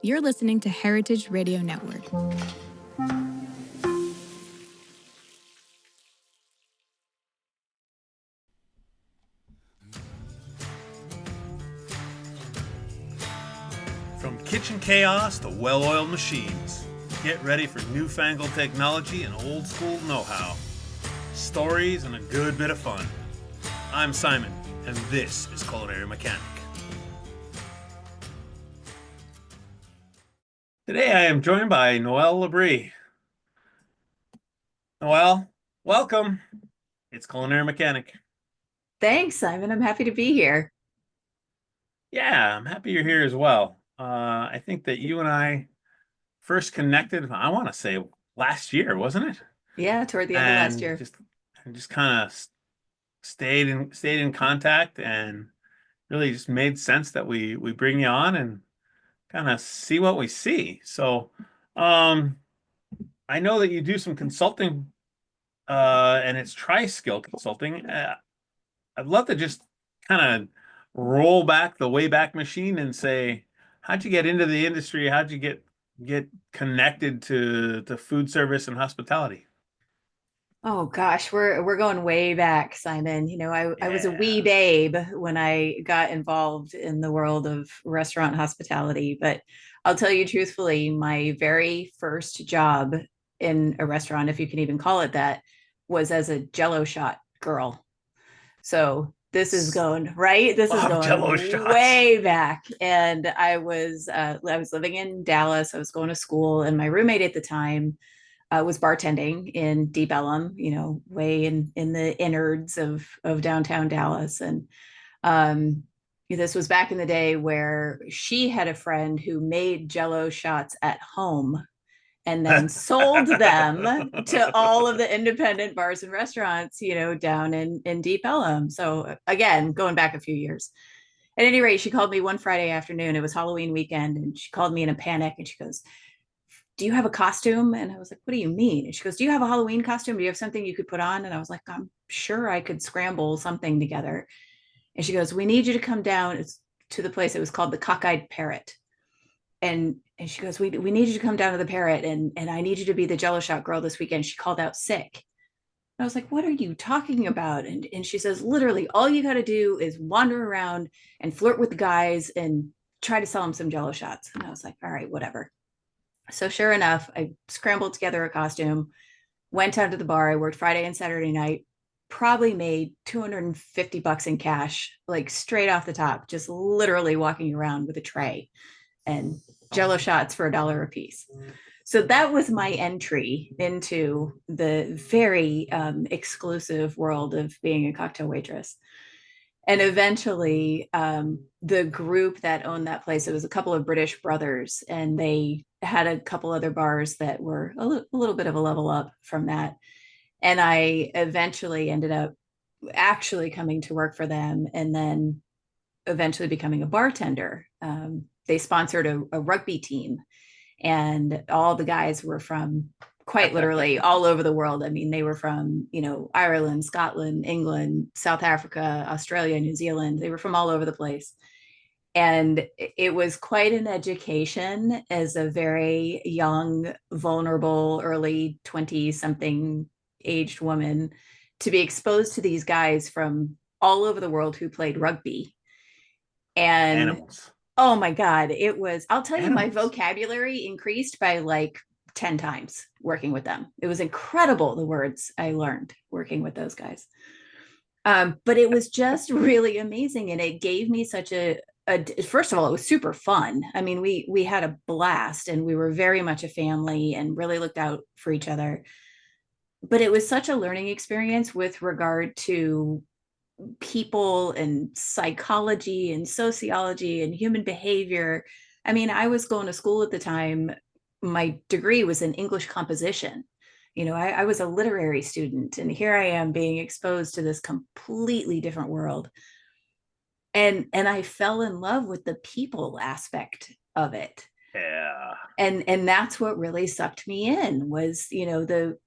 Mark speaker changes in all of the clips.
Speaker 1: You're listening to Heritage Radio Network.
Speaker 2: From kitchen chaos to well-oiled machines, get ready for newfangled technology and old-school know-how. Stories and a good bit of fun. I'm Simon, and this is Culinary Mechanic. Today I am joined by Noelle Labrie. Noelle, welcome. It's Culinary Mechanic.
Speaker 3: Thanks, Simon. I'm happy to be here.
Speaker 2: Yeah, I'm happy you're here as well. I think that you and I first connected, I want to say last year, wasn't it?
Speaker 3: Yeah, toward the end of last year.
Speaker 2: Just kind of stayed in contact, and really just made sense that we bring you on and kind of see what we see. So I know that you do some consulting, and it's tri-skill consulting. I'd love to just kind of roll back the Wayback Machine and say, how'd you get into the industry? How'd you get connected to food service and hospitality?
Speaker 3: Oh gosh, we're going way back, Simon. I was a wee
Speaker 2: Yeah.
Speaker 3: babe when I got involved in the world of restaurant hospitality, but I'll tell you truthfully, my very first job in a restaurant, if you can even call it that, was as a jello shot girl. So this is going right. This is
Speaker 2: Love Jello
Speaker 3: going
Speaker 2: shots.
Speaker 3: way back. And I was living in Dallas. I was going to school, and my roommate at the time was bartending in Deep Ellum, way in the innards of downtown Dallas. And this was back in the day where she had a friend who made jello shots at home and then sold them to all of the independent bars and restaurants, down in Deep Ellum. So again, going back a few years. At any rate, she called me one Friday afternoon. It was Halloween weekend, and she called me in a panic, and she goes, "Do you have a costume?" And I was like, "What do you mean?" And she goes, "Do you have a Halloween costume? Do you have something you could put on?" And I was like, "I'm sure I could scramble something together." And she goes, "We need you to come down to the place." It was called the Cockeyed Parrot. And she goes, we need you to come down to the Parrot, and I need you to be the jello shot girl this weekend. She called out sick. And I was like, "What are you talking about?" And she says, "Literally, all you got to do is wander around and flirt with the guys and try to sell them some jello shots." And I was like, "All right, whatever." So sure enough, I scrambled together a costume, went out to the bar. I worked Friday and Saturday night, probably made $250 in cash, like straight off the top, just literally walking around with a tray and jello shots for $1 a piece. So that was my entry into the very exclusive world of being a cocktail waitress. And eventually, the group that owned that place, it was a couple of British brothers, and they had a couple other bars that were a little bit of a level up from that. And I eventually ended up actually coming to work for them, and then eventually becoming a bartender. They sponsored a rugby team, and all the guys were from quite literally all over the world. I mean, they were from, Ireland, Scotland, England, South Africa, Australia, New Zealand. They were from all over the place. And it was quite an education as a very young, vulnerable, early 20 something aged woman to be exposed to these guys from all over the world who played rugby. And
Speaker 2: Animals.
Speaker 3: oh my God, I'll tell you, my
Speaker 2: Animals.
Speaker 3: vocabulary increased by like 10 times working with them. It was incredible, the words I learned working with those guys. But it was just really amazing. And it gave me such first of all, it was super fun. I mean, we had a blast, and we were very much a family and really looked out for each other. But it was such a learning experience with regard to people and psychology and sociology and human behavior. I mean, I was going to school at the time. My degree was in English composition. I was a literary student, and here I am being exposed to this completely different world. And I fell in love with the people aspect of it.
Speaker 2: Yeah.
Speaker 3: And that's what really sucked me in was,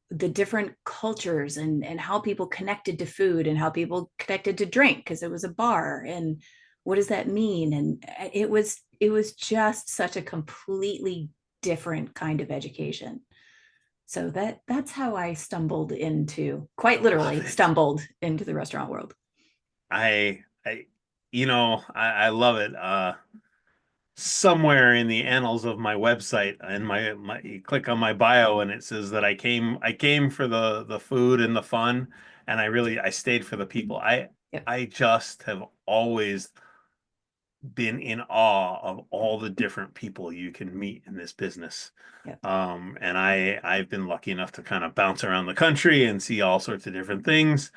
Speaker 3: the different cultures and how people connected to food and how people connected to drink, because it was a bar, and what does that mean? And just such a completely different kind of education. So that's how I stumbled into, quite literally stumbled into the restaurant world.
Speaker 2: I love it. Somewhere in the annals of my website and my you click on my bio and it says that I came for the food and the fun, and I stayed for the people.
Speaker 3: Yep.
Speaker 2: I just have always been in awe of all the different people you can meet in this business.
Speaker 3: Yep.
Speaker 2: And I've been lucky enough to kind of bounce around the country and see all sorts of different things,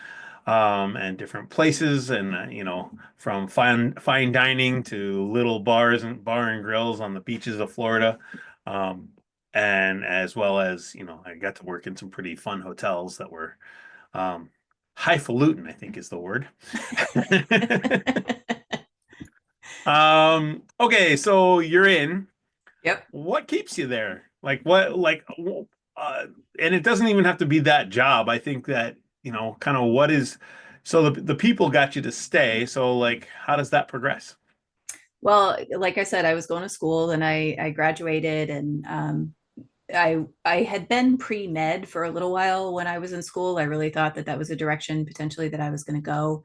Speaker 2: and different places, and from fine dining to little bars and bar and grills on the beaches of Florida, and as well as I got to work in some pretty fun hotels that were highfalutin, I think is the word. Okay, so you're in.
Speaker 3: Yep.
Speaker 2: What keeps you there? And it doesn't even have to be that job. I think that, kind of what is, so the people got you to stay. So like, how does that progress?
Speaker 3: Well, like I said, I was going to school and I graduated, and I had been pre-med for a little while when I was in school. I really thought that was a direction potentially that I was going to go.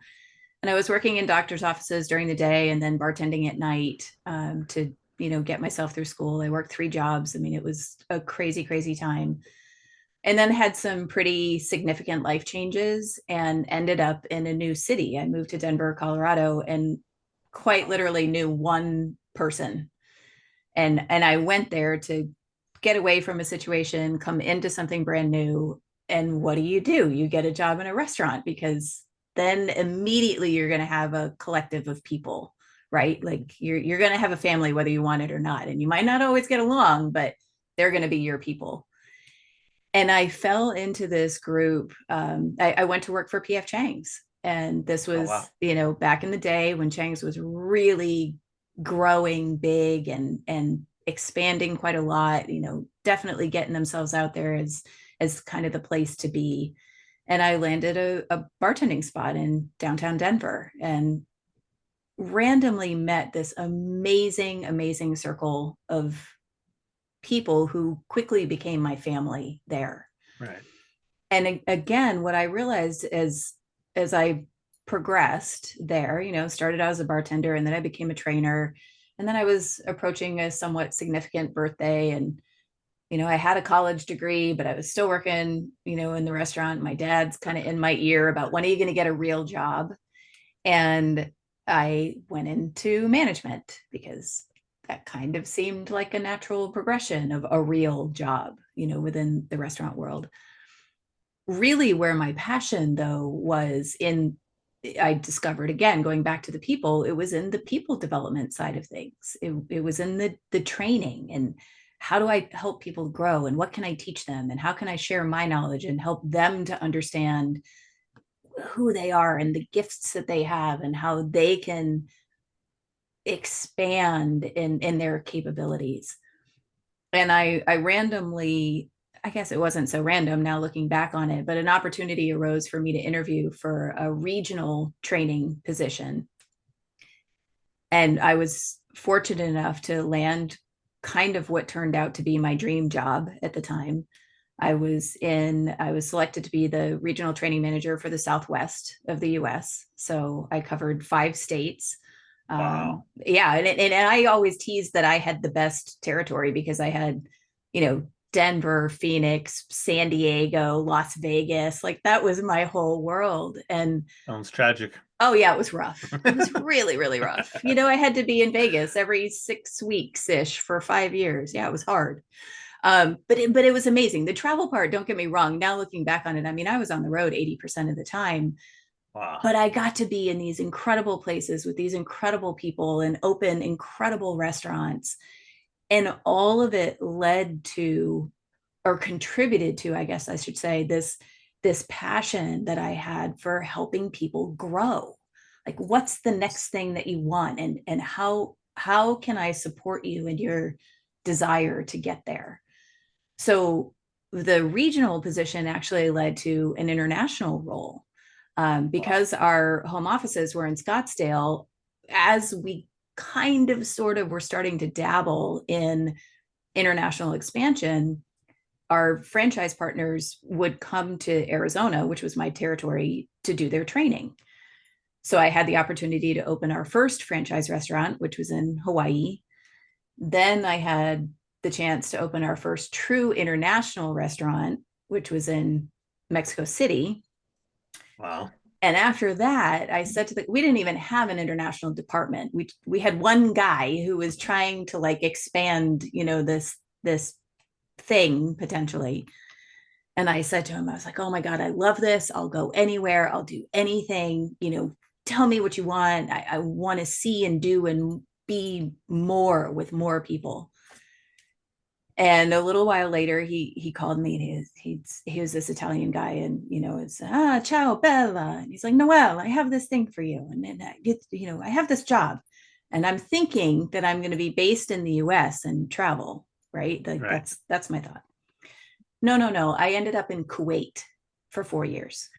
Speaker 3: And I was working in doctor's offices during the day and then bartending at night, to, get myself through school. I worked 3 jobs. I mean, it was a crazy, crazy time. And then had some pretty significant life changes and ended up in a new city. I moved to Denver, Colorado, and quite literally knew one person. And I went there to get away from a situation, come into something brand new. And what do? You get a job in a restaurant, because then immediately you're going to have a collective of people, right? Like you're going to have a family, whether you want it or not. And you might not always get along, but they're going to be your people. And I fell into this group. I went to work for PF Chang's. And this was,
Speaker 2: wow.
Speaker 3: Back in the day when Chang's was really growing big and expanding quite a lot, definitely getting themselves out there as kind of the place to be. And I landed a bartending spot in downtown Denver and randomly met this amazing, amazing circle of people who quickly became my family there.
Speaker 2: Right.
Speaker 3: And again, what I realized as I progressed there, started out as a bartender, and then I became a trainer. And then I was approaching a somewhat significant birthday, and I had a college degree, but I was still working, in the restaurant. My dad's kind of in my ear about, when are you going to get a real job? And I went into management because that kind of seemed like a natural progression of a real job, within the restaurant world. Really, where my passion, though, was in, I discovered, again, going back to the people, it was in the people development side of things. It was in the training, and how do I help people grow, and what can I teach them, and how can I share my knowledge and help them to understand who they are and the gifts that they have and how they can expand in their capabilities. And I randomly, I guess it wasn't so random now looking back on it, but an opportunity arose for me to interview for a regional training position. And I was fortunate enough to land kind of what turned out to be my dream job at the time. I was selected to be the regional training manager for the Southwest of the US. So I covered 5 states.
Speaker 2: Wow.
Speaker 3: Yeah. And I always teased that I had the best territory because I had, Denver, Phoenix, San Diego, Las Vegas. Like that was my whole world. And
Speaker 2: Sounds tragic.
Speaker 3: oh yeah, it was rough. It was really, really rough. I had to be in Vegas every 6 weeks ish for 5 years. Yeah, it was hard. But it was amazing. The travel part, don't get me wrong. Now looking back on it, I mean, I was on the road 80% of the time.
Speaker 2: Wow.
Speaker 3: But I got to be in these incredible places with these incredible people and open incredible restaurants. And all of it led to, or contributed to, I guess I should say, this passion that I had for helping people grow. Like, what's the next thing that you want? And how can I support you in your desire to get there? So the regional position actually led to an international role, because our home offices were in Scottsdale. As we kind of sort of were starting to dabble in international expansion, our franchise partners would come to Arizona, which was my territory, to do their training. So I had the opportunity to open our first franchise restaurant, which was in Hawaii. Then I had the chance to open our first true international restaurant, which was in Mexico City.
Speaker 2: Wow.
Speaker 3: And after that, I said to we didn't even have an international department. We had one guy who was trying to like expand, this thing potentially. And I said to him, I was like, oh my God, I love this. I'll go anywhere. I'll do anything, tell me what you want. I want to see and do and be more with more people. And a little while later, he called me. And he was this Italian guy, and it's ciao bella, and he's like, Noelle, I have this thing for you, and then I have this job, and I'm thinking that I'm going to be based in the U.S. and travel, right? Like
Speaker 2: Right.
Speaker 3: that's my thought. No. I ended up in Kuwait for 4 years.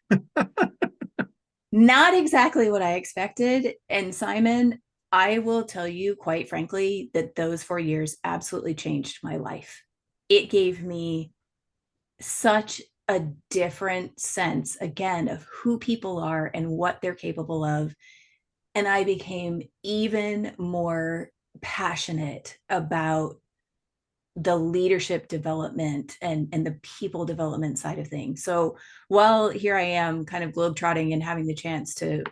Speaker 3: Not exactly what I expected. And Simon, I will tell you quite frankly that those 4 years absolutely changed my life. It gave me such a different sense, again, of who people are and what they're capable of. And I became even more passionate about the leadership development and the people development side of things. So while here I am kind of globetrotting and having the chance to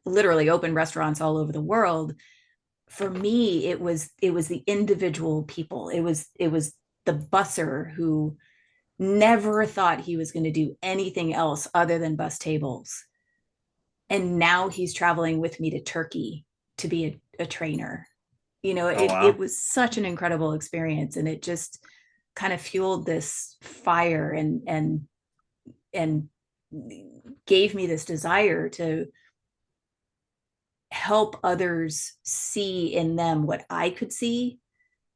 Speaker 3: literally open restaurants all over the world, for me, it was the individual people. It was the busser who never thought he was going to do anything else other than bus tables. And now he's traveling with me to Turkey to be a trainer.
Speaker 2: Oh, wow.
Speaker 3: It was such an incredible experience, and it just kind of fueled this fire and gave me this desire to help others see in them what I could see,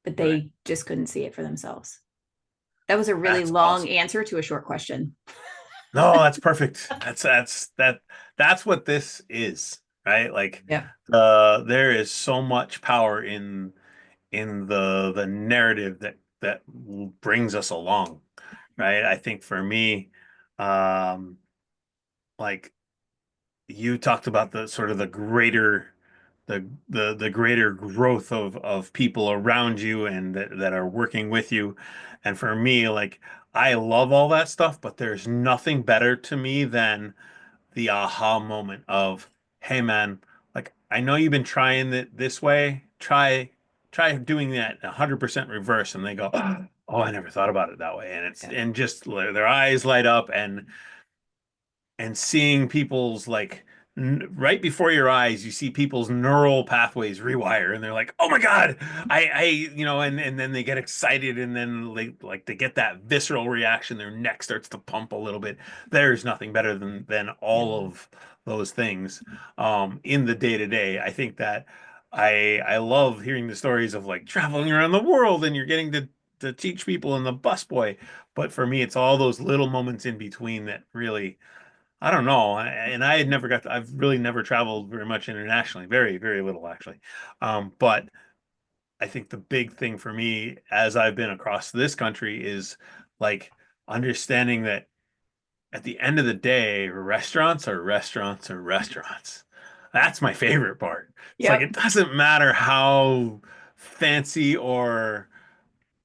Speaker 3: but they
Speaker 2: Right.
Speaker 3: just couldn't see it for themselves. That was a really
Speaker 2: That's
Speaker 3: long
Speaker 2: awesome.
Speaker 3: answer to a short question.
Speaker 2: No, that's perfect. That's what this is, right? Like,
Speaker 3: Yeah.
Speaker 2: there is so much power in the narrative that brings us along, right? I think for me, um, like you talked about the sort of the greater growth of people around you and that are working with you. And for me, like I love all that stuff, but there's nothing better to me than the aha moment of, hey man, like I know you've been trying it this way. Try doing that 100% reverse. And they go, oh, I never thought about it that way. And
Speaker 3: Yeah.
Speaker 2: and just their eyes light up and seeing people's like right before your eyes, you see people's neural pathways rewire, and they're like, "Oh my God, and then they get excited, and then they get that visceral reaction. Their neck starts to pump a little bit. There's nothing better than all
Speaker 3: Yeah.
Speaker 2: of those things in the day to day. I think that I love hearing the stories of like traveling around the world, and you're getting to teach people in the busboy. But for me, it's all those little moments in between that really I don't know. And I had never I've really never traveled very much internationally, very, very little actually. But I think the big thing for me as I've been across this country is like understanding that at the end of the day, restaurants are restaurants are restaurants. That's my favorite part. It's like it
Speaker 3: Yep.
Speaker 2: doesn't matter how fancy or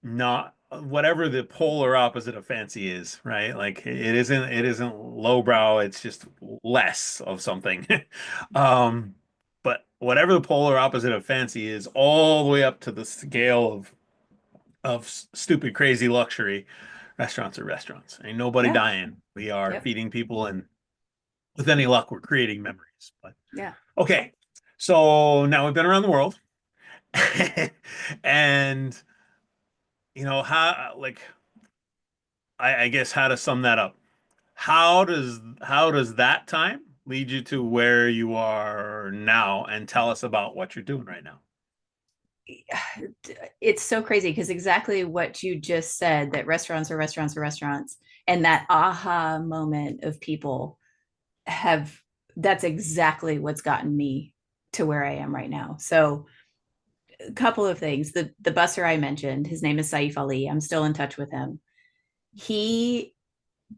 Speaker 2: not whatever the polar opposite of fancy is, right? Like it isn't lowbrow, it's just less of something. But whatever the polar opposite of fancy is, all the way up to the scale of stupid crazy luxury, restaurants are restaurants. Ain't nobody
Speaker 3: Yeah.
Speaker 2: dying. We are
Speaker 3: Yep.
Speaker 2: feeding people and with any luck we're creating memories. But
Speaker 3: Yeah.
Speaker 2: okay. So now we've been around the world. And how like I guess how to sum that up. How does that time lead you to where you are now and tell us about what you're doing right now?
Speaker 3: It's so crazy because exactly what you just said, that restaurants are restaurants are restaurants, and that aha moment of people have, that's exactly what's gotten me to where I am right now. So a couple of things. The busser I mentioned, his name is Saif Ali. I'm still in touch with him. He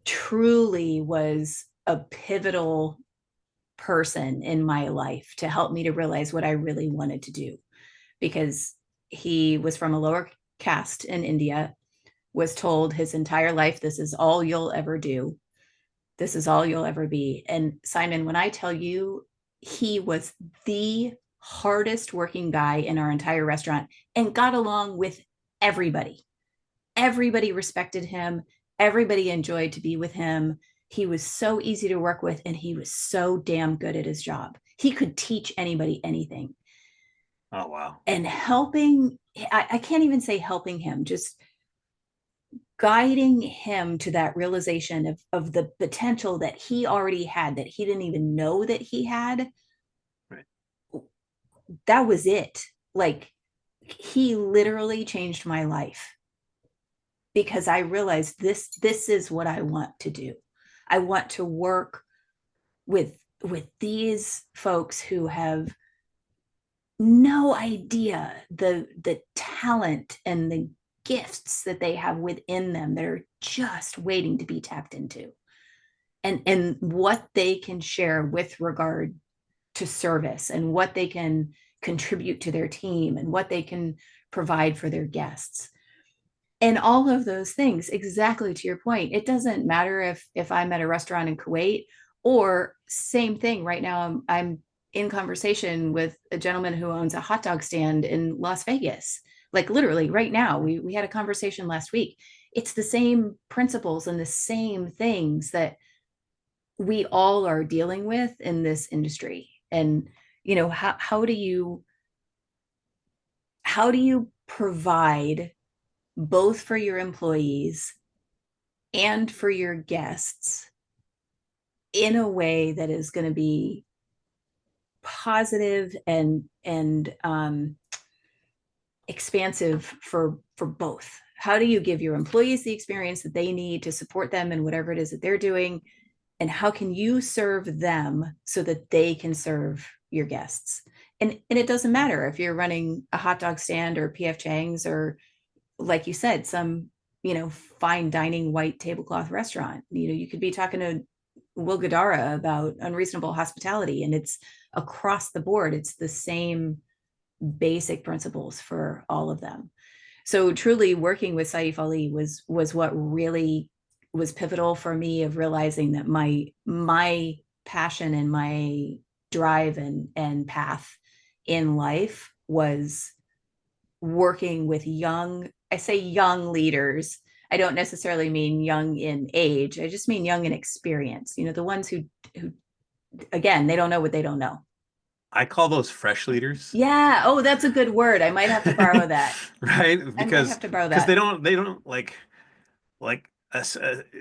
Speaker 3: truly was a pivotal person in my life to help me to realize what I really wanted to do, because he was from a lower caste in India, was told his entire life, this is all you'll ever do. This is all you'll ever be. And Simon, when I tell you, he was the hardest working guy in our entire restaurant and got along with everybody. Everybody respected him. Everybody enjoyed to be with him. He was so easy to work with, and he was so damn good at his job. He could teach anybody anything.
Speaker 2: Oh, wow.
Speaker 3: And helping, I can't even say helping him, just guiding him to that realization of the potential that he already had, that he didn't even know that he had.
Speaker 2: Right.
Speaker 3: That was it. Like, he literally changed my life, because I realized this is what I want to do. I want to work with these folks who have no idea the talent and the gifts that they have within them that are just waiting to be tapped into, and what they can share with regard to service, and what they can contribute to their team, and what they can provide for their guests, and all of those things. Exactly to your point, it doesn't matter if I'm at a restaurant in Kuwait, or same thing right now, I'm in conversation with a gentleman who owns a hot dog stand in Las Vegas. Like, literally right now, we had a conversation last week. It's the same principles and the same things that we all are dealing with in this industry. And how do you provide both for your employees and for your guests in a way that is going to be positive and expansive for both? How do you give your employees the experience that they need to support them in whatever it is that they're doing? And how can you serve them so that they can serve your guests? And it doesn't matter if you're running a hot dog stand or PF Chang's, or, like you said, some, fine dining white tablecloth restaurant. You could be talking to Will Gadara about unreasonable hospitality, and it's across the board. It's the same basic principles for all of them. So truly, working with Saif Ali was what really was pivotal for me, of realizing that my passion and my drive and path in life was working with young, I say young leaders. I don't necessarily mean young in age. I just mean young in experience. The ones who again, they don't know what they don't know.
Speaker 2: I call those fresh leaders.
Speaker 3: Yeah. Oh, that's a good word. I might have to borrow that.
Speaker 2: Right?
Speaker 3: I might
Speaker 2: Because
Speaker 3: have to borrow
Speaker 2: they
Speaker 3: that.
Speaker 2: don't like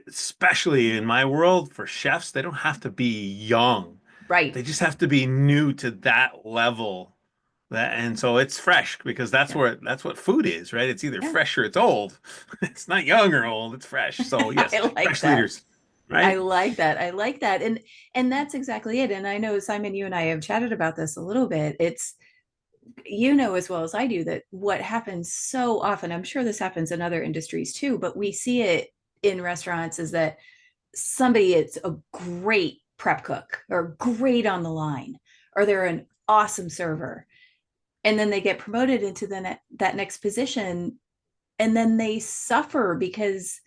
Speaker 2: especially in my world, for chefs, they don't have to be young.
Speaker 3: Right.
Speaker 2: They just have to be new to that level. And so it's fresh, because
Speaker 3: Yeah.
Speaker 2: that's what food is, right? It's either
Speaker 3: Yeah.
Speaker 2: fresh or it's old. It's not young or old, it's fresh. So yes,
Speaker 3: I like
Speaker 2: fresh
Speaker 3: that.
Speaker 2: leaders,
Speaker 3: I
Speaker 2: right?
Speaker 3: like that. I like that. And that's exactly it. And I know, Simon, you and I have chatted about this a little bit. It's, as well as I do, that what happens so often, I'm sure this happens in other industries too, but we see it in restaurants, is that somebody is a great prep cook, or great on the line, or they're an awesome server, and then they get promoted into that next position, and then they suffer because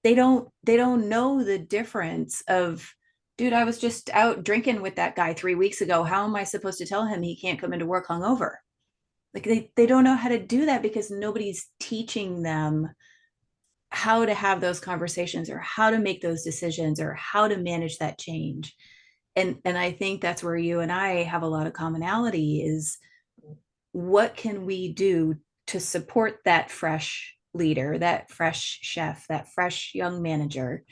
Speaker 3: they don't know the difference of, dude, I was just out drinking with that guy 3 weeks ago. How am I supposed to tell him he can't come into work hungover? Like, they don't know how to do that, because nobody's teaching them how to have those conversations, or how to make those decisions, or how to manage that change. And I think that's where you and I have a lot of commonality, is what can we do to support that fresh leader, that fresh chef, that fresh young manager,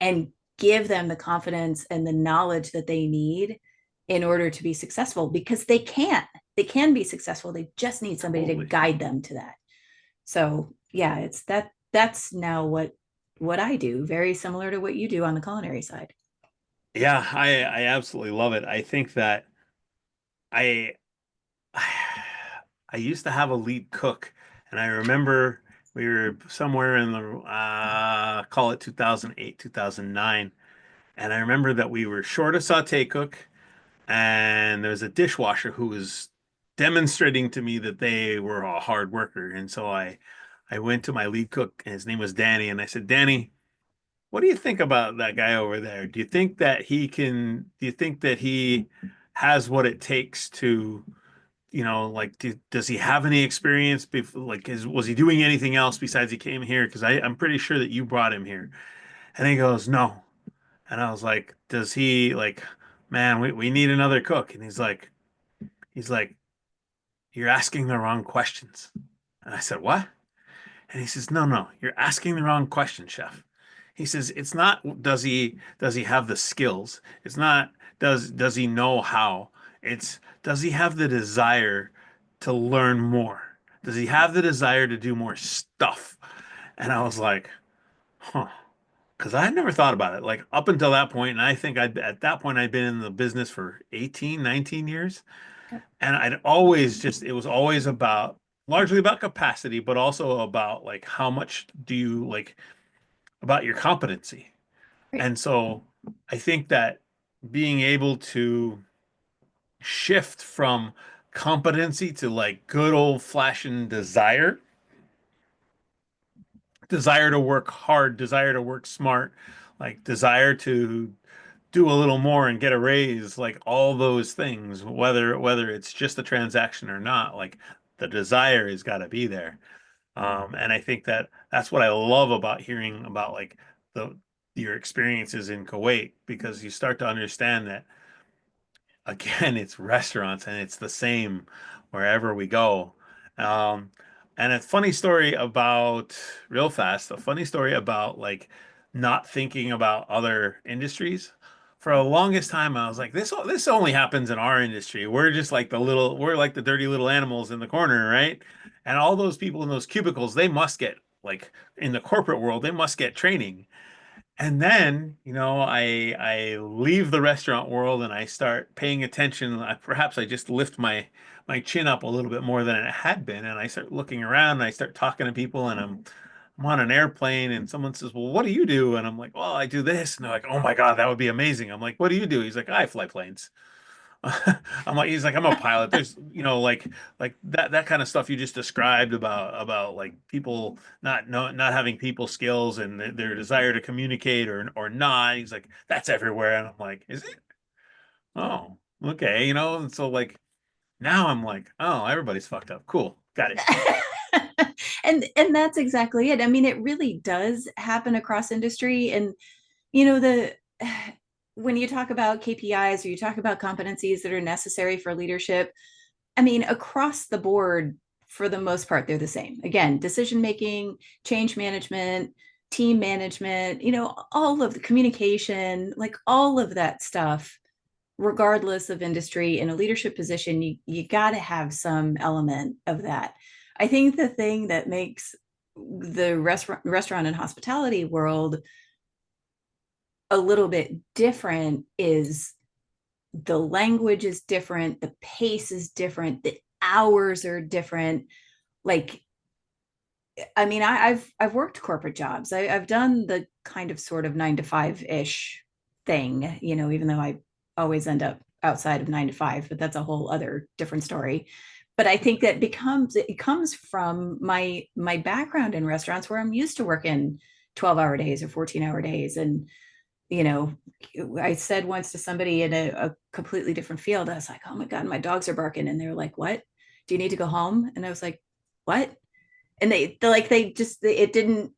Speaker 3: and give them the confidence and the knowledge that they need in order to be successful, because they can be successful. They just need somebody to
Speaker 2: Totally.
Speaker 3: guide them to that. So yeah, it's that's now what I do, very similar to what you do on the culinary side.
Speaker 2: Yeah, I absolutely love it. I think that I I used to have a lead cook, and I remember we were somewhere in the call it 2008, 2009, and I remember that we were short a saute cook, and there was a dishwasher who was demonstrating to me that they were a hard worker, and so I went to my lead cook, and his name was Danny, and I said, Danny, what do you think about that guy over there? Do you think that do you think that he has what it takes to, like, does he have any experience before, like, was he doing anything else besides he came here? Because I'm pretty sure that you brought him here. And he goes, no. And I was like, does he, like, man, we need another cook. And he's like, you're asking the wrong questions. And I said, what? And he says, no, no, you're asking the wrong question, chef. He says, it's not does he have the skills? It's not does he know how? It's does he have the desire to learn more? Does he have the desire to do more stuff? And I was like, huh. Because I had never thought about it. Like up until that point, and I think at that point I'd been in the business for 18, 19 years.
Speaker 3: Yep.
Speaker 2: And I'd always it was always about largely about capacity, but also about like how much do you like about your competency.
Speaker 3: Right.
Speaker 2: And so I think that being able to shift from competency to like good old fashioned desire to work hard, desire to work smart, like desire to do a little more and get a raise, like all those things, whether it's just a transaction or not, like the desire has got to be there. And I think that that's what I love about hearing about like the your experiences in Kuwait, because you start to understand that again, it's restaurants and it's the same wherever we go. Um, and a funny story about real fast, a funny story about like not thinking about other industries. For the longest time, I was like, this only happens in our industry. We're like the dirty little animals in the corner, right? And all those people in those cubicles, they must get like in the corporate world, they must get training. And then, I leave the restaurant world and I start paying attention. Perhaps I just lift my chin up a little bit more than it had been, and I start looking around and I start talking to people, and I'm on an airplane and someone says, "Well, what do you do?" And I'm like, "Well, I do this." And they're like, "Oh my God, that would be amazing." I'm like, "What do you do?" He's like, "I fly planes." He's like, I'm a pilot. There's, like that kind of stuff you just described about like people not having people skills and their desire to communicate or not. He's like, that's everywhere. And I'm like, is it? Oh, okay. And so like now I'm like, oh, everybody's fucked up. Cool. Got it.
Speaker 3: And that's exactly it. I mean, it really does happen across industry. And the when you talk about KPIs or you talk about competencies that are necessary for leadership, I mean, across the board, for the most part, they're the same. Again, decision making, change management, team management, all of the communication, like all of that stuff, regardless of industry, in a leadership position, you got to have some element of that. I think the thing that makes the restaurant and hospitality world a little bit different is the language is different, the pace is different, the hours are different. Like, I mean, I've worked corporate jobs. I've done the kind of sort of 9 to 5 ish thing, even though I always end up outside of 9 to 5, but that's a whole other different story. But I think that it comes from my background in restaurants, where I'm used to working 12-hour days or 14-hour days. And you know, I said once to somebody in a completely different field, I was like, oh my God, my dogs are barking. And they were like, what? Do you need to go home? And I was like, what? And it didn't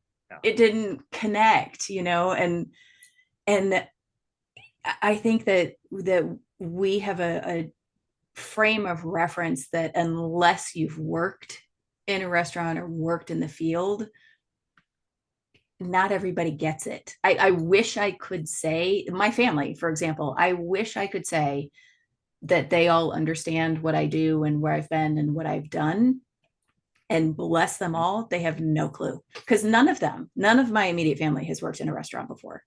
Speaker 3: connect, and I think that we have a frame of reference that unless you've worked in a restaurant or worked in the field, not everybody gets it. I wish I could say, my family, for example, I wish I could say that they all understand what I do and where I've been and what I've done. And bless them all, they have no clue, because none of my immediate family has worked in a restaurant before.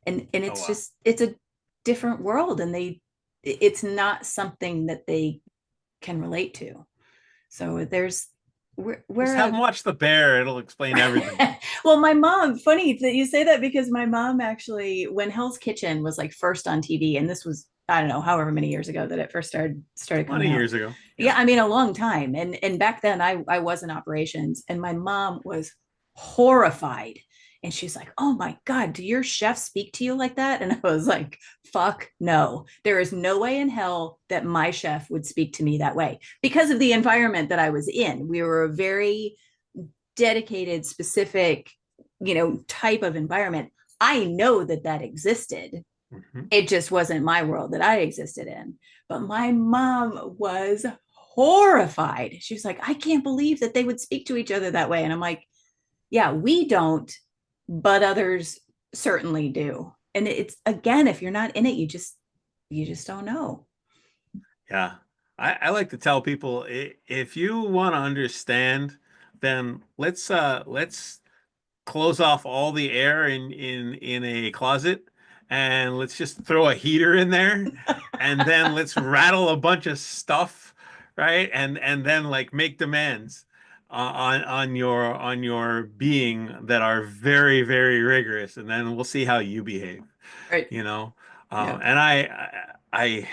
Speaker 3: And
Speaker 2: Oh
Speaker 3: it's
Speaker 2: wow.
Speaker 3: just, it's a different world, and it's not something that they can relate to. So there's we're
Speaker 2: Just have them watch The Bear. It'll explain everything.
Speaker 3: well, my mom, funny that you say that because my mom actually, when Hell's Kitchen was like first on TV, and this was, I don't know, however many years ago that it first started coming
Speaker 2: 20
Speaker 3: out.
Speaker 2: years ago.
Speaker 3: Yeah, I mean a long time. And back then I was in operations and my mom was horrified. And she's like, "Oh my God, do your chefs speak to you like that?" And I was like, "Fuck no. There is no way in hell that my chef would speak to me that way." Because of the environment that I was in. We were a very dedicated, specific, type of environment. I know that that existed.
Speaker 2: Mm-hmm.
Speaker 3: It just wasn't my world that I existed in. But my mom was horrified. She was like, "I can't believe that they would speak to each other that way." And I'm like, "Yeah, we don't, but others certainly do." And it's, again, if you're not in it, you just don't know.
Speaker 2: Yeah. I like to tell people if you want to understand, then let's close off all the air in a closet and let's just throw a heater in there and then let's rattle a bunch of stuff, right? And then like make demands on your being that are very, very rigorous, and then we'll see how you behave,
Speaker 3: Right.
Speaker 2: you know?
Speaker 3: Yeah.
Speaker 2: And I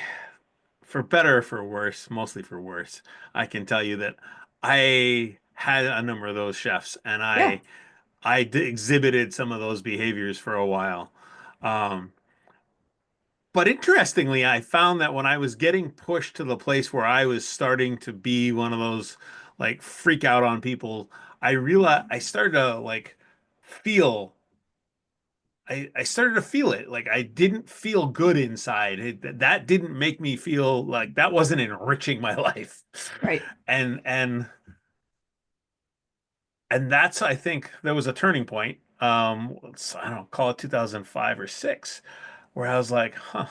Speaker 2: for better or for worse, mostly for worse, I can tell you that I had a number of those chefs, and
Speaker 3: Yeah.
Speaker 2: exhibited some of those behaviors for a while. Um, but interestingly, I found that when I was getting pushed to the place where I was starting to be one of those like freak out on people, I realized I started to like feel. I started to feel it. Like I didn't feel good inside. That didn't make me feel like that wasn't enriching my life.
Speaker 3: Right.
Speaker 2: And that's, I think there was a turning point. I don't know, call it 2005 or six, where I was like, huh,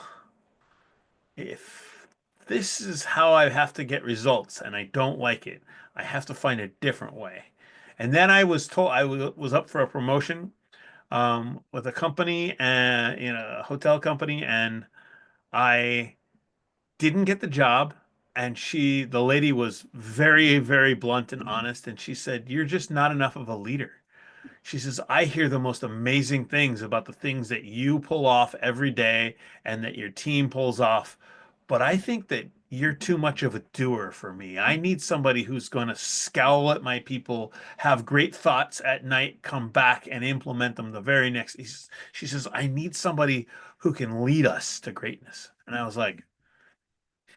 Speaker 2: if this is how I have to get results and I don't like it, I have to find a different way. And then I was told was up for a promotion with a company and in a hotel company, and I didn't get the job. And the lady was very, very blunt and honest. And she said, "You're just not enough of a leader." She says, "I hear the most amazing things about the things that you pull off every day and that your team pulls off. But I think that you're too much of a doer for me. I need somebody who's going to scowl at my people, have great thoughts at night, come back and implement them the very next." She says, "I need somebody who can lead us to greatness." And I was like,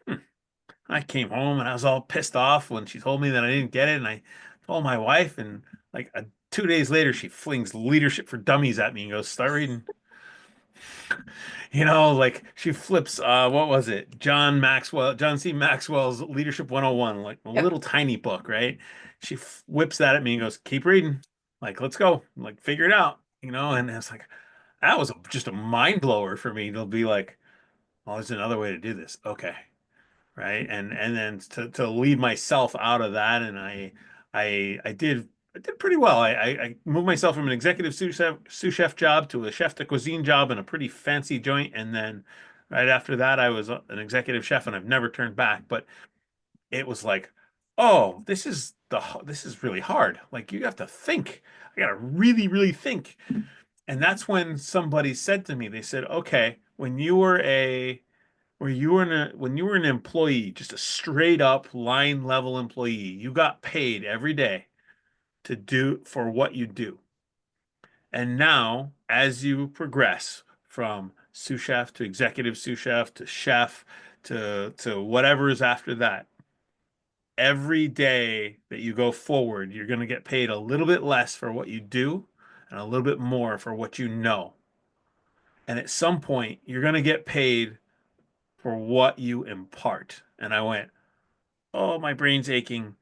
Speaker 2: hmm. I came home and I was all pissed off when she told me that I didn't get it. And I told my wife, and like 2 days later, she flings Leadership for Dummies at me and goes, "Start reading." Like she flips, what was it? John C. Maxwell's Leadership 101, like a
Speaker 3: Yep.
Speaker 2: little tiny book, right? She whips that at me and goes, "Keep reading. Like, let's go. Like, figure it out." And it's like, that was just a mind blower for me. It'll be like, "Oh, there's another way to do this." Okay. Right. And then to lead myself out of that, and I did pretty well. I moved myself from an executive sous chef job to a chef de cuisine job in a pretty fancy joint, and then right after that I was an executive chef, and I've never turned back. But it was like, oh, this is really hard. Like, you have to think. I gotta really, really think. And that's when somebody said to me, they said, "Okay, when you were an employee, just a straight up line level employee, you got paid every day to do for what you do. And now, as you progress from sous chef to executive sous chef to chef to whatever is after that, every day that you go forward, you're going to get paid a little bit less for what you do and a little bit more for what you know. And at some point, you're going to get paid for what you impart." And I went, "Oh, my brain's aching."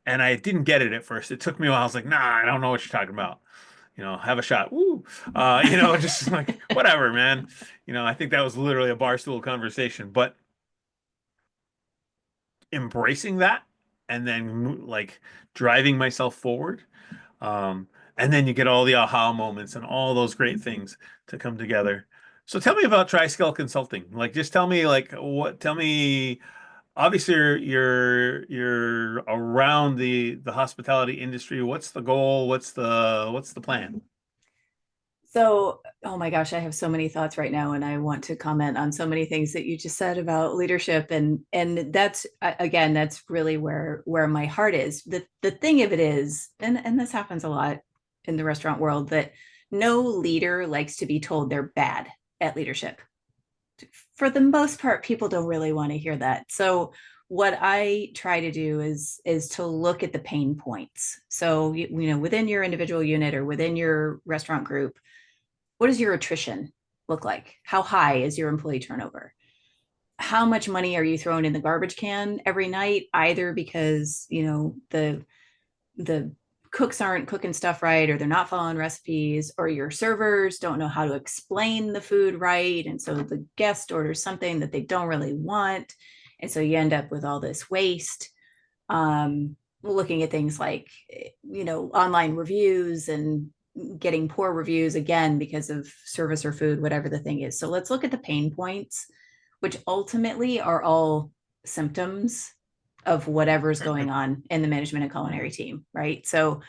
Speaker 2: And I didn't get it at first. It took me a while. I was like, "Nah, I don't know what you're talking about. Have a shot." Woo. Just like, whatever, man. I think that was literally a barstool conversation, but embracing that and then like driving myself forward. Um, and then you get all the aha moments and all those great things to come together. So tell me about Triscale Consulting. Like, just tell me, like, tell me obviously you're around the hospitality industry. What's the goal? What's the plan?
Speaker 3: So, oh my gosh, I have so many thoughts right now, and I want to comment on so many things that you just said about leadership, and that's again, that's really where my heart is. The thing of it is, and this happens a lot in the restaurant world, that no leader likes to be told they're bad at leadership. For the most part, people don't really want to hear that. So what I try to do is to look at the pain points. So you know, within your individual unit or within your restaurant group, what does your attrition look like? How high is your employee turnover? How much money are you throwing in the garbage can every night, either because, you know, the cooks aren't cooking stuff right, or they're not following recipes, or your servers don't know how to explain the food right, and so the guest orders something that they don't really want, and so you end up with all this waste. Looking at things like, you know, online reviews and getting poor reviews again because of service or food, whatever the thing is. So let's look at the pain points, which ultimately are all symptoms of whatever's going on in the management and culinary team, right? So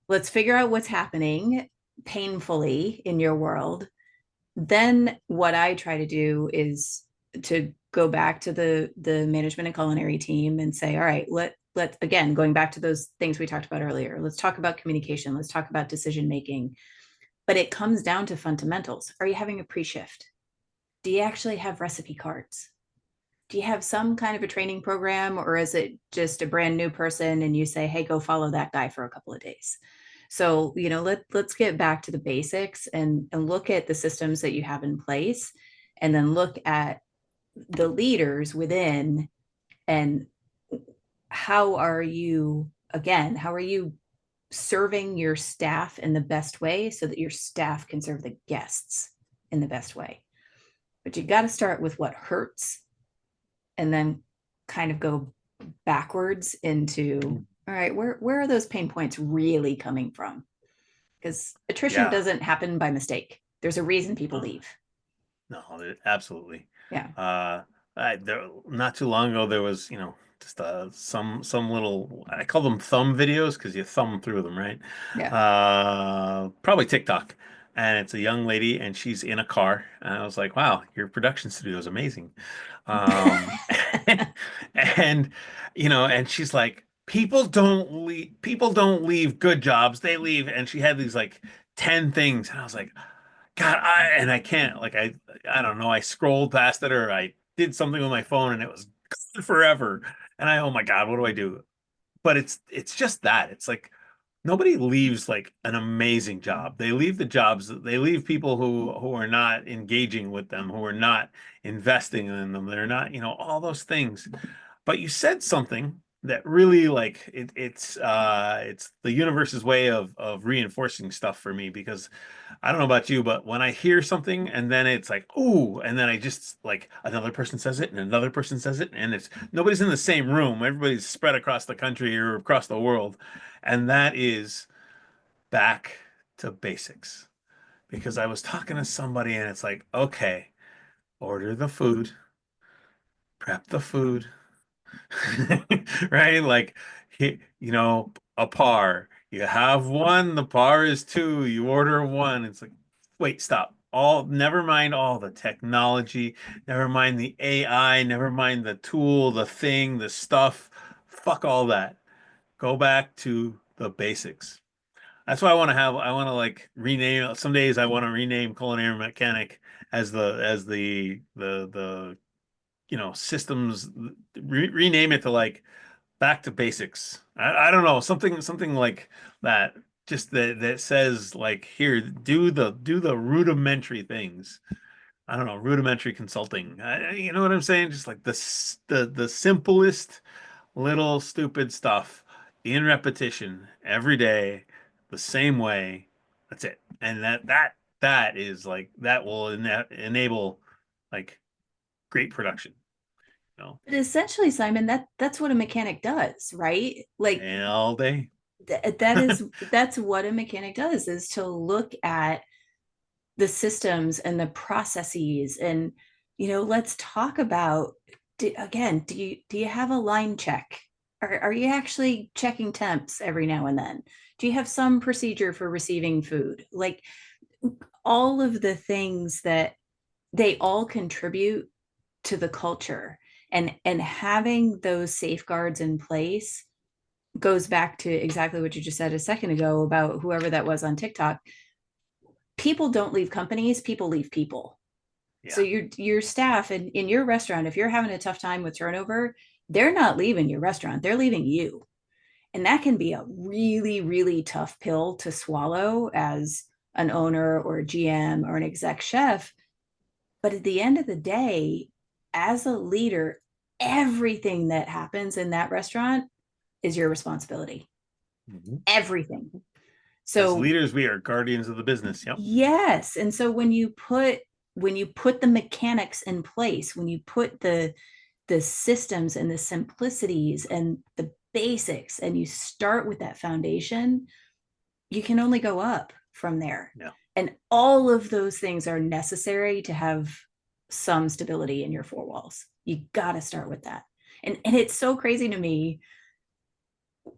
Speaker 3: let's figure out what's happening painfully in your world. Then what I try to do is to go back to the management and culinary team and say, all right, let again, going back to those things we talked about earlier, let's talk about communication, let's talk about decision making. But it comes down to fundamentals. Are you having a pre-shift? Do you actually have recipe cards? Do you have some kind of a training program, or is it just a brand new person and you say, hey, go follow that guy for a couple of days? So, you know, let's get back to the basics and look at the systems that you have in place, and then look at the leaders within, and how are you, again, how are you serving your staff in the best way so that your staff can serve the guests in the best way? But you got to start with what hurts, and then kind of go backwards into, all right, where are those pain points really coming from? Because attrition
Speaker 2: Yeah.
Speaker 3: doesn't happen by mistake. There's a reason people leave.
Speaker 2: No, absolutely.
Speaker 3: Yeah.
Speaker 2: Not too long ago, there was, just some little, I call them thumb videos because you thumb through them, right?
Speaker 3: Yeah.
Speaker 2: Probably TikTok. And it's a young lady and she's in a car. And I was like, wow, your production studio is amazing. Um, and, and she's like, people don't leave good jobs. They leave. And she had these like 10 things. And I was like, God, I can't, like, I don't know. I scrolled past it or I did something with my phone and it was gone forever. And oh my God, what do I do? But it's just that. It's like nobody leaves like an amazing job. They leave the jobs, they leave people who are not engaging with them, who are not investing in them. They're not, all those things. But you said something that really like it's the universe's way of reinforcing stuff for me because I don't know about you, but when I hear something and then it's like, ooh, and then I just like another person says it and another person says it, and it's nobody's in the same room. Everybody's spread across the country or across the world. And that is back to basics. Because I was talking to somebody and it's like, okay, order the food, prep the food, right? Like, a par. You have one, the par is two. You order one. It's like, wait, stop. Never mind all the technology, never mind the AI, never mind the tool, the thing, the stuff. Fuck all that. Go back to the basics. That's why I want to like rename, some days I want to rename culinary mechanic as the systems, rename it to like back to basics. I don't know, something like that. Just that says like here, do the rudimentary things. I don't know, rudimentary consulting. You know what I'm saying? Just like the simplest little stupid stuff in repetition every day, the same way. That's it. And that is like that will enable like great production.
Speaker 3: But essentially, Simon, that's what a mechanic does, right? Like
Speaker 2: And all day.
Speaker 3: that's what a mechanic does, is to look at the systems and the processes, and, you know, let's talk about do you have a line check? Are you actually checking temps every now and then? Do you have some procedure for receiving food? Like all of the things that they all contribute to the culture, and having those safeguards in place goes back to exactly what you just said a second ago about whoever that was on TikTok. People don't leave companies, people leave people. So
Speaker 2: Yeah.
Speaker 3: your staff in your restaurant, if you're having a tough time with turnover, they're not leaving your restaurant, they're leaving you. And that can be a really, really tough pill to swallow as an owner or a GM or an exec chef. But at the end of the day, as a leader, everything that happens in that restaurant is your responsibility.
Speaker 2: Mhm.
Speaker 3: Everything.
Speaker 2: As
Speaker 3: So
Speaker 2: leaders, we are guardians of the business. Yep.
Speaker 3: yes, and so when you put the mechanics in place, when you put the systems and the simplicities and the basics, and you start with that foundation, you can only go up from there.
Speaker 2: Yeah.
Speaker 3: And all of those things are necessary to have some stability in your four walls. You got to start with that. And it's so crazy to me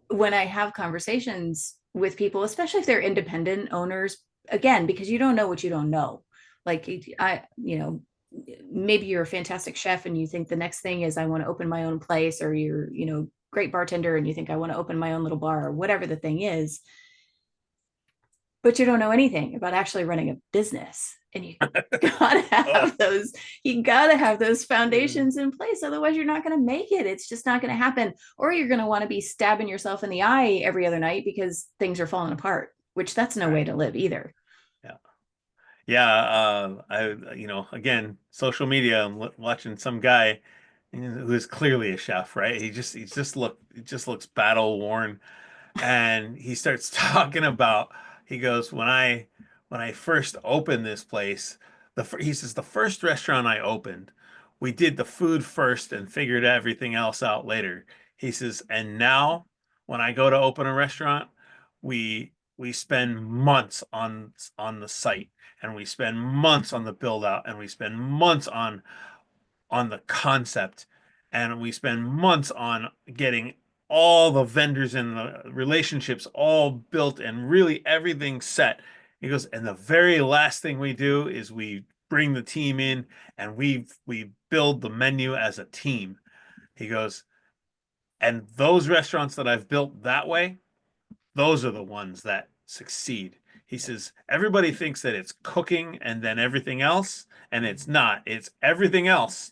Speaker 3: when I have conversations with people, especially if they're independent owners, again, because you don't know what you don't know. Like maybe you're a fantastic chef and you think the next thing is I want to open my own place, or you're great bartender and you think I want to open my own little bar, or whatever the thing is, but you don't know anything about actually running a business. And gotta
Speaker 2: Oh.
Speaker 3: have those, you gotta have those foundations in place. Otherwise, you're not gonna make it. It's just not gonna happen. Or you're gonna want to be stabbing yourself in the eye every other night because things are falling apart, which that's no way
Speaker 2: Right.
Speaker 3: to live either.
Speaker 2: Yeah. Yeah. Again, social media, I'm watching some guy who is clearly a chef, right? He just looks battle worn. And he starts talking about, he goes, when I first opened this place, he says the first restaurant I opened, we did the food first and figured everything else out later. He says, and now when I go to open a restaurant, we spend months on the site, and we spend months on the build out, and we spend months on the concept, and we spend months on getting all the vendors and the relationships all built and really everything set. He goes, and the very last thing we do is we bring the team in and we build the menu as a team. He goes, and those restaurants that I've built that way, those are the ones that succeed. He says, everybody thinks that it's cooking and then everything else, and it's not. It's everything else.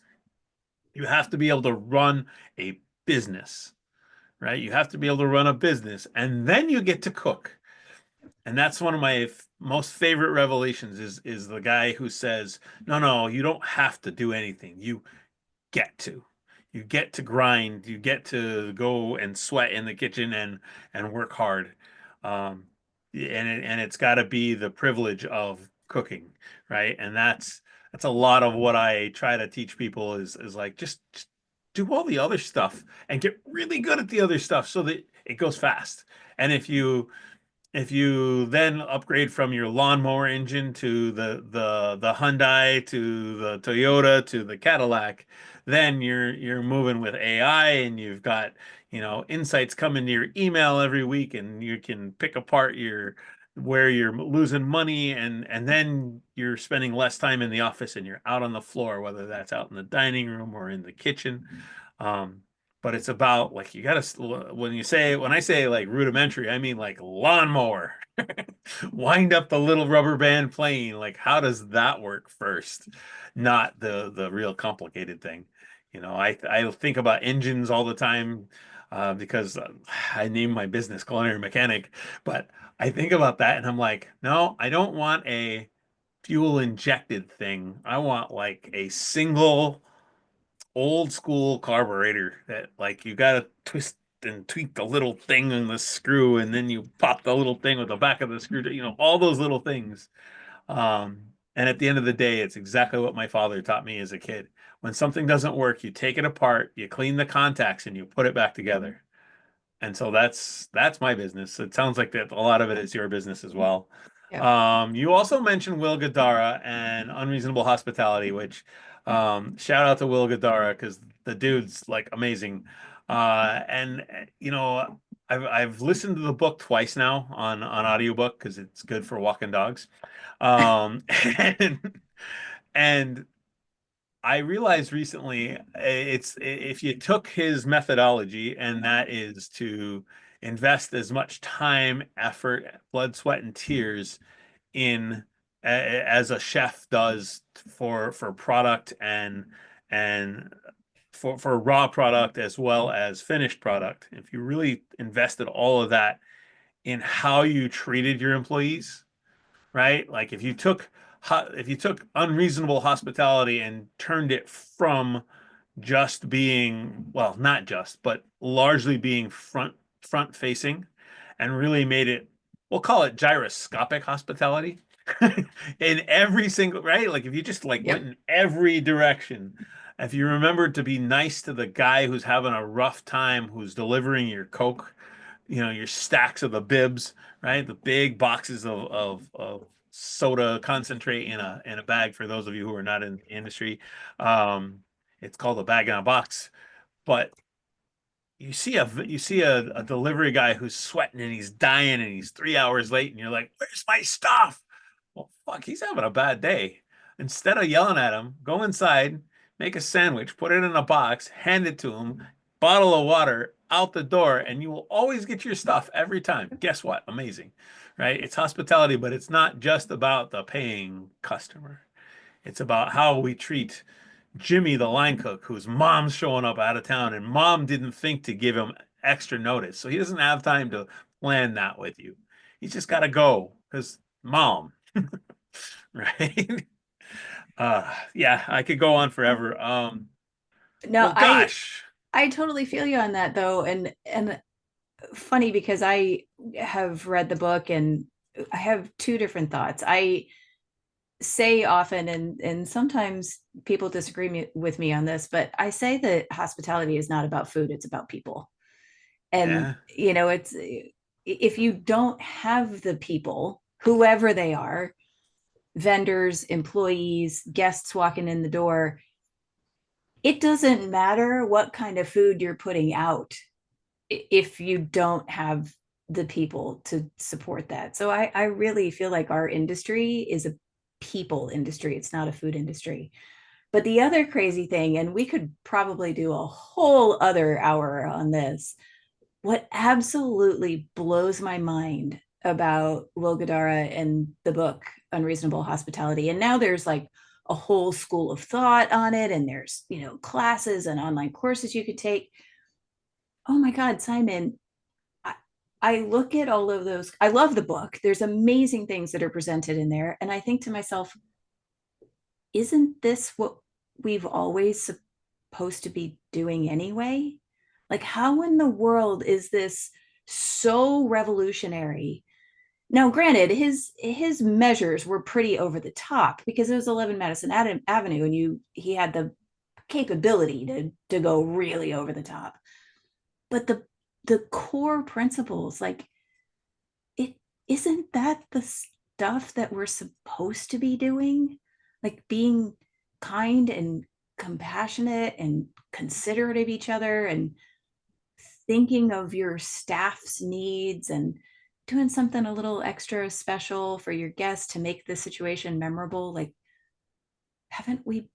Speaker 2: You have to be able to run a business, right? You have to be able to run a business, and then you get to cook. And that's one of my most favorite revelations is the guy who says, "No, no, you don't have to do anything. You get to. You get to grind. You get to go and sweat in the kitchen and work hard. Um, and it's got to be the privilege of cooking, right? And that's a lot of what I try to teach people is like just do all the other stuff and get really good at the other stuff so that it goes fast. And if you then upgrade from your lawnmower engine to the Hyundai to the Toyota to the Cadillac, then you're moving with AI, and you've got, insights coming to your email every week, and you can pick apart your where you're losing money, and then you're spending less time in the office and you're out on the floor, whether that's out in the dining room or in the kitchen. Um, but it's about, like, you gotta, when I say like rudimentary, I mean like lawnmower. Wind up the little rubber band plane. Like, how does that work first? Not the real complicated thing. I think about engines all the time, because I named my business Culinary Mechanic, but I think about that and I'm like, no, I don't want a fuel injected thing. I want like a single old school carburetor that, like, you gotta twist and tweak the little thing on the screw, and then you pop the little thing with the back of the screw, all those little things. And at the end of the day, it's exactly what my father taught me as a kid. When something doesn't work, you take it apart, you clean the contacts, and you put it back together. And so that's my business. It sounds like that a lot of it is your business as well.
Speaker 3: Yeah.
Speaker 2: You also mentioned Will Gadara and Unreasonable Hospitality, which, shout out to Will Gadara, because the dude's like amazing. And you know, I've listened to the book twice now on audiobook because it's good for walking dogs. And and I realized recently it's if you took his methodology, and that is to invest as much time, effort, blood, sweat, and tears in as a chef does for product and for raw product as well as finished product. If you really invested all of that in how you treated your employees, right? Like if you took unreasonable hospitality and turned it from just being, well, not just, but largely being front facing, and really made it, we'll call it gyroscopic hospitality. In every single, right? Like if you just like went
Speaker 3: Yep.
Speaker 2: in every direction, if you remembered to be nice to the guy who's having a rough time, who's delivering your Coke, you know, your stacks of the bibs, right? The big boxes of soda concentrate in a bag for those of you who are not in the industry. Um, it's called a bag in a box. But you see a delivery guy who's sweating and he's dying and he's 3 hours late, and you're like, "Where's my stuff?" Well, fuck, he's having a bad day. Instead of yelling at him, go inside, make a sandwich, put it in a box, hand it to him, bottle of water, out the door, and you will always get your stuff every time. Guess what? Amazing, right? It's hospitality, but it's not just about the paying customer. It's about how we treat Jimmy, the line cook, whose mom's showing up out of town, and mom didn't think to give him extra notice. So he doesn't have time to plan that with you. He's just got to go because mom, right? Yeah, I could go on forever.
Speaker 3: No,
Speaker 2: Well, gosh,
Speaker 3: I totally feel you on that though. And funny because I have read the book and I have two different thoughts. I say often, and sometimes people with me on this, but I say that hospitality is not about food, it's about people. And
Speaker 2: yeah,
Speaker 3: you know, it's if you don't have the people, whoever they are, vendors, employees, guests walking in the door, it doesn't matter what kind of food you're putting out if you don't have the people to support that. So I really feel like our industry is a people industry. It's not a food industry. But the other crazy thing, and we could probably do a whole other hour on this, what absolutely blows my mind about Will Guidara and the book Unreasonable Hospitality. And now there's like a whole school of thought on it, and there's, you know, classes and online courses you could take. Oh my God, Simon, I, I look at all of those. I love the book. There's amazing things that are presented in there. And I think to myself, isn't this what we've always supposed to be doing anyway? Like, how in the world is this so revolutionary? Now, granted, his measures were pretty over the top because it was 11 Madison Avenue, and he had the capability to go really over the top. But the core principles, like, it isn't that the stuff that we're supposed to be doing, like being kind and compassionate and considerate of each other and thinking of your staff's needs and doing something a little extra special for your guests to make the situation memorable. Like, haven't we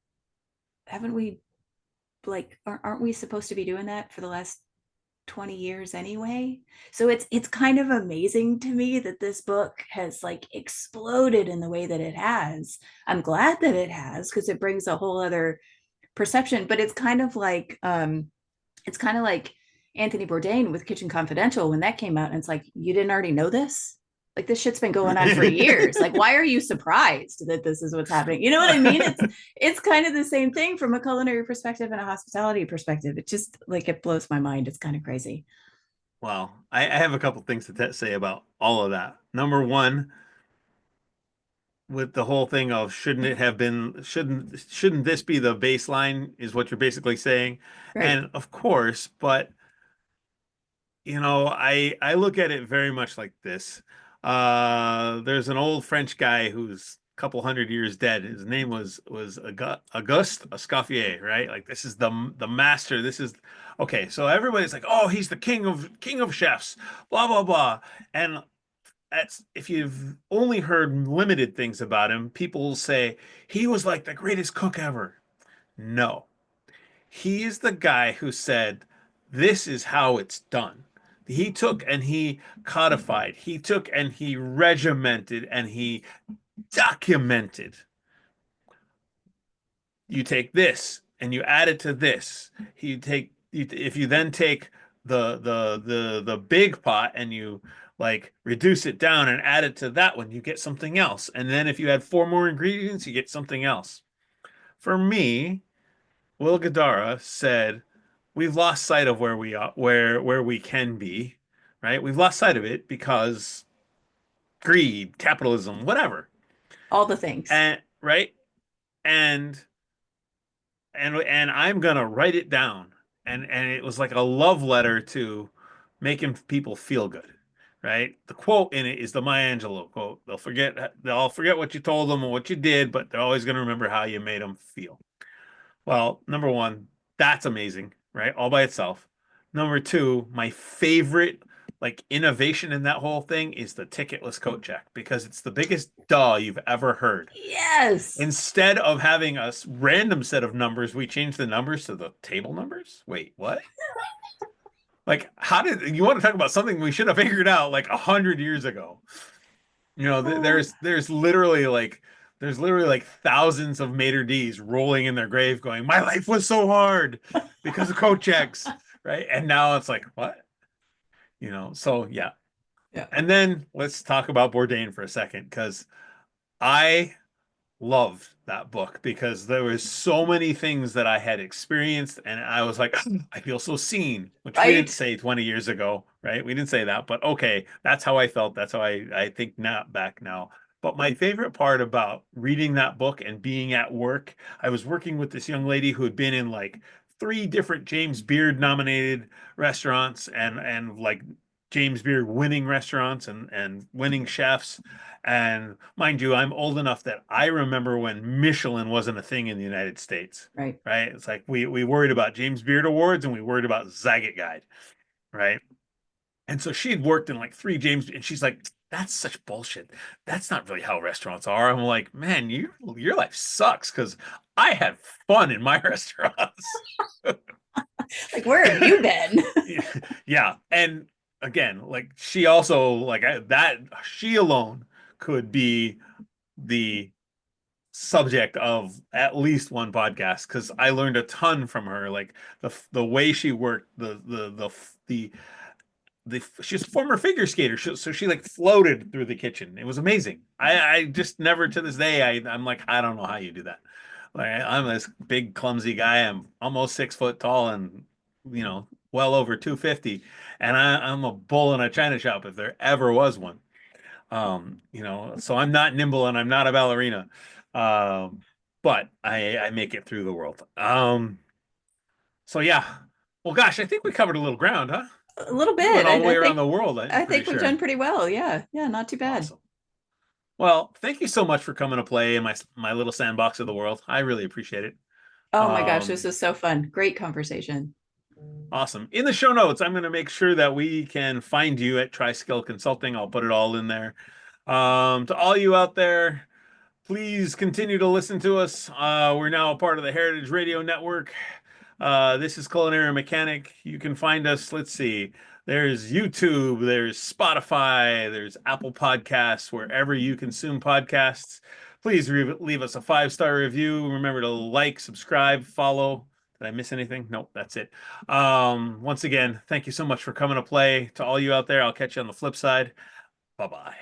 Speaker 3: haven't we like aren't we supposed to be doing that for the last 20 years anyway? So it's kind of amazing to me that this book has like exploded in the way that it has. I'm glad that it has because it brings a whole other perception. But it's kind of like Anthony Bourdain with Kitchen Confidential when that came out, and it's like, you didn't already know this? Like, this shit's been going on for years. Like, why are you surprised that this is what's happening? You know what I mean? It's kind of the same thing from a culinary perspective and a hospitality perspective. It just like it blows my mind. It's kind of crazy.
Speaker 2: well, I have a couple things to say about all of that. Number one, with the whole thing of shouldn't this be the baseline, is what you're basically saying.
Speaker 3: Right.
Speaker 2: And of course, but you know, I look at it very much like this. There's an old French guy who's couple hundred years dead. His name was Auguste Escoffier, right? Like this is the master. This is okay. So everybody's like, oh, he's the king of chefs, blah blah blah. And that's if you've only heard limited things about him, people say he was like the greatest cook ever. No, he is the guy who said, this is how it's done. He took and he codified, he took and he regimented and he documented. You take this and you add it to this. If you then take the big pot and you like reduce it down and add it to that one, you get something else. And then if you add four more ingredients, you get something else. For me, Will Gadara said, "We've lost sight of where we are, where we can be, right? We've lost sight of it because greed, capitalism, whatever,
Speaker 3: All the things.
Speaker 2: and right, and and I'm gonna write it down." And it was like a love letter to making people feel good, right? The quote in it is the Maya Angelou quote. They'll forget what you told them and what you did, but they're always gonna remember how you made them feel. Well, number one, that's amazing, right? All by itself. Number two, my favorite like innovation in that whole thing is the ticketless coat check because it's the biggest duh you've ever heard.
Speaker 3: Yes.
Speaker 2: Instead of having a random set of numbers, we changed the numbers to the table numbers. Wait, what? Like, how did you want to talk about something we should have figured out like 100 years ago? You know, there's literally like thousands of maitre d's rolling in their grave going, my life was so hard because of coat checks, right? And now it's like, what? You know, so yeah.
Speaker 3: Yeah.
Speaker 2: And then let's talk about Bourdain for a second because I loved that book because there was so many things that I had experienced and I was like, I feel so seen, which we didn't
Speaker 3: Right.
Speaker 2: say 20 years ago, right? We didn't say that, but okay, that's how I felt. That's how I think now back now. But my favorite part about reading that book and being at work, I was working with this young lady who had been in like three different James Beard nominated restaurants and like James Beard winning restaurants and winning chefs. And mind you, I'm old enough that I remember when Michelin wasn't a thing in the United States,
Speaker 3: Right.
Speaker 2: right? It's like we worried about James Beard Awards and we worried about Zagat Guide, right? And so she had worked in like three James, and she's like, "That's such bullshit. That's not really how restaurants are." I'm like, "Man, your life sucks because I had fun in my restaurants."
Speaker 3: Like, where have you been?
Speaker 2: Yeah, and again, like she also like that she alone could be the subject of at least one podcast because I learned a ton from her. Like the way she worked, she's a former figure skater, so she like floated through the kitchen. It was amazing. I just never to this day I'm like I don't know how you do that. Like I'm this big clumsy guy. I'm almost 6 foot tall and well over 250, and I'm a bull in a china shop if there ever was one. So I'm not nimble and I'm not a ballerina. Um, but I make it through the world. So yeah. Well, gosh, I think we covered a little ground, huh?
Speaker 3: A little
Speaker 2: We went
Speaker 3: bit.
Speaker 2: all the way
Speaker 3: I
Speaker 2: around
Speaker 3: think
Speaker 2: the world, I'm
Speaker 3: I
Speaker 2: pretty
Speaker 3: think we've
Speaker 2: sure.
Speaker 3: done pretty well. Yeah. Yeah, not too bad.
Speaker 2: Awesome. Well, thank you so much for coming to play in my little sandbox of the world. I really appreciate it.
Speaker 3: Oh my gosh, this
Speaker 2: Um,
Speaker 3: was so fun. Great conversation.
Speaker 2: awesome. In the show notes, I'm going to make sure that we can find you at TriSkill Consulting. I'll put it all in there. To all you out there, please continue to listen to us. We're now a part of the Heritage Radio Network. This is Culinary Mechanic. You can find us, let's see, there's YouTube, there's Spotify, there's Apple Podcasts, wherever you consume podcasts. Please leave us a 5-star review. Remember to like, subscribe, follow. Did I miss anything? Nope, that's it. Once again, thank you so much for coming to play. To all you out there, I'll catch you on the flip side. Bye-bye.